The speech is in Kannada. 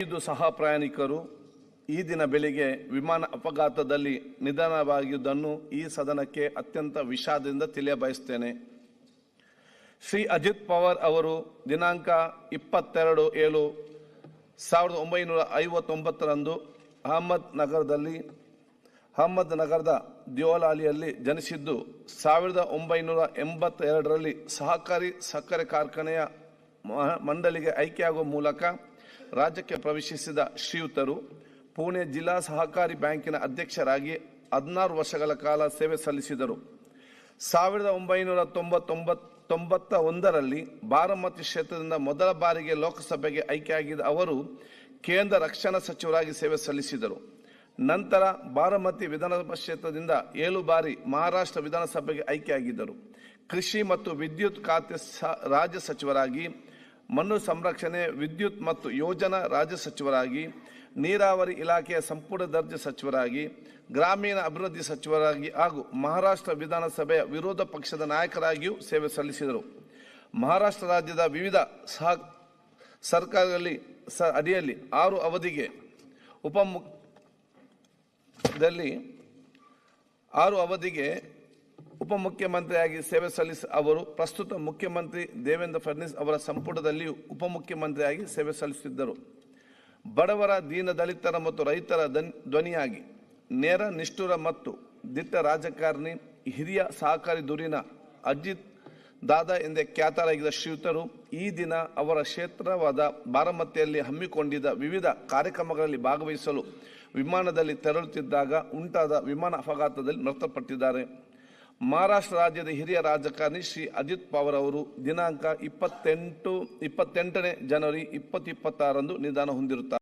5 ಸಹ ಪ್ರಯಾಣಿಕರು ಈ ದಿನ ಬೆಳಿಗ್ಗೆ ವಿಮಾನ ಅಪಘಾತದಲ್ಲಿ ನಿಧನವಾಗಿರುವುದನ್ನು ಈ ಸದನಕ್ಕೆ ಅತ್ಯಂತ ವಿಷಾದದಿಂದ ತಿಳಿಯಬಯಸುತ್ತೇನೆ. ಶ್ರೀ ಅಜಿತ್ ಪವಾರ್ ಅವರು ದಿನಾಂಕ 22/7/1959 ಅಹಮದ್ ನಗರದ ದಿಯೋಲಾಲಿಯಲ್ಲಿ ಜನಿಸಿದ್ದು 1982ರಲ್ಲಿ ಸಹಕಾರಿ ಸಕ್ಕರೆ ಕಾರ್ಖಾನೆಯ ಮಂಡಳಿಗೆ ಆಯ್ಕೆಯಾಗುವ ಮೂಲಕ ರಾಜ್ಯಕ್ಕೆ ಪ್ರವೇಶಿಸಿದ ಶ್ರೀಯುತರು ಪುಣೆ ಜಿಲ್ಲಾ ಸಹಕಾರಿ ಬ್ಯಾಂಕಿನ ಅಧ್ಯಕ್ಷರಾಗಿ 16 ವರ್ಷಗಳ ಕಾಲ ಸೇವೆ ಸಲ್ಲಿಸಿದರು. 1991ರಲ್ಲಿ ಬಾರಾಮತಿ ಕ್ಷೇತ್ರದಿಂದ ಮೊದಲ ಬಾರಿಗೆ ಲೋಕಸಭೆಗೆ ಆಯ್ಕೆಯಾಗಿದ್ದ ಅವರು ಕೇಂದ್ರ ರಕ್ಷಣಾ ಸಚಿವರಾಗಿ ಸೇವೆ ಸಲ್ಲಿಸಿದರು. ನಂತರ ಬಾರಾಮತಿ ವಿಧಾನಸಭಾ ಕ್ಷೇತ್ರದಿಂದ 7 ಬಾರಿ ಮಹಾರಾಷ್ಟ್ರ ವಿಧಾನಸಭೆಗೆ ಆಯ್ಕೆಯಾಗಿದ್ದರು. ಕೃಷಿ ಮತ್ತು ವಿದ್ಯುತ್ ಖಾತೆ ರಾಜ್ಯ ಸಚಿವರಾಗಿ, ಮಣ್ಣು ಸಂರಕ್ಷಣೆ, ವಿದ್ಯುತ್ ಮತ್ತು ಯೋಜನಾ ರಾಜ್ಯ ಸಚಿವರಾಗಿ, ನೀರಾವರಿ ಇಲಾಖೆಯ ಸಂಪುಟ ದರ್ಜೆ ಸಚಿವರಾಗಿ, ಗ್ರಾಮೀಣ ಅಭಿವೃದ್ಧಿ ಸಚಿವರಾಗಿ ಹಾಗೂ ಮಹಾರಾಷ್ಟ್ರ ವಿಧಾನಸಭೆಯ ವಿರೋಧ ಪಕ್ಷದ ನಾಯಕರಾಗಿಯೂ ಸೇವೆ ಸಲ್ಲಿಸಿದರು. ಮಹಾರಾಷ್ಟ್ರ ರಾಜ್ಯದ ವಿವಿಧ ಸರ್ಕಾರಗಳಲ್ಲಿ ಅಡಿಯಲ್ಲಿ 6 ಅವಧಿಗೆ ಉಪಮುಖ್ಯಮಂತ್ರಿಯಾಗಿ ಸೇವೆ ಸಲ್ಲಿಸಿ ಅವರು ಪ್ರಸ್ತುತ ಮುಖ್ಯಮಂತ್ರಿ ದೇವೇಂದ್ರ ಫಡ್ನವೀಸ್ ಅವರ ಸಂಪುಟದಲ್ಲಿಯೂ ಉಪಮುಖ್ಯಮಂತ್ರಿಯಾಗಿ ಸೇವೆ ಸಲ್ಲಿಸುತ್ತಿದ್ದರು. ಬಡವರ, ದೀನದಲಿತರ ಮತ್ತು ರೈತರ ಧ್ವನಿಯಾಗಿ ನೇರ, ನಿಷ್ಠುರ ಮತ್ತು ದಿಟ್ಟ ರಾಜಕಾರಣಿ, ಹಿರಿಯ ಸಹಕಾರಿ ಧುರೀಣ ಅಜಿತ್ ದಾದಾ ಎಂದೇ ಖ್ಯಾತರಾಗಿದ್ದ ಶ್ರೀಯುತರು ಈ ದಿನ ಅವರ ಕ್ಷೇತ್ರವಾದ ಬಾರಾಮತಿಯಲ್ಲಿ ಹಮ್ಮಿಕೊಂಡಿದ್ದ ವಿವಿಧ ಕಾರ್ಯಕ್ರಮಗಳಲ್ಲಿ ಭಾಗವಹಿಸಲು ವಿಮಾನದಲ್ಲಿ ತೆರಳುತ್ತಿದ್ದಾಗ ಉಂಟಾದ ವಿಮಾನ ಅಪಘಾತದಲ್ಲಿ ಮೃತಪಟ್ಟಿದ್ದಾರೆ. ಮಹಾರಾಷ್ಟ್ರ ರಾಜ್ಯದ ಹಿರಿಯ ರಾಜಕಾರಣಿ ಶ್ರೀ ಅಜಿತ್ ಪವಾರ್ ಅವರು ದಿನಾಂಕ 28 ಜನವರಿ 2026ರಂದು ನಿಧನ ಹೊಂದಿರುತ್ತಾರೆ.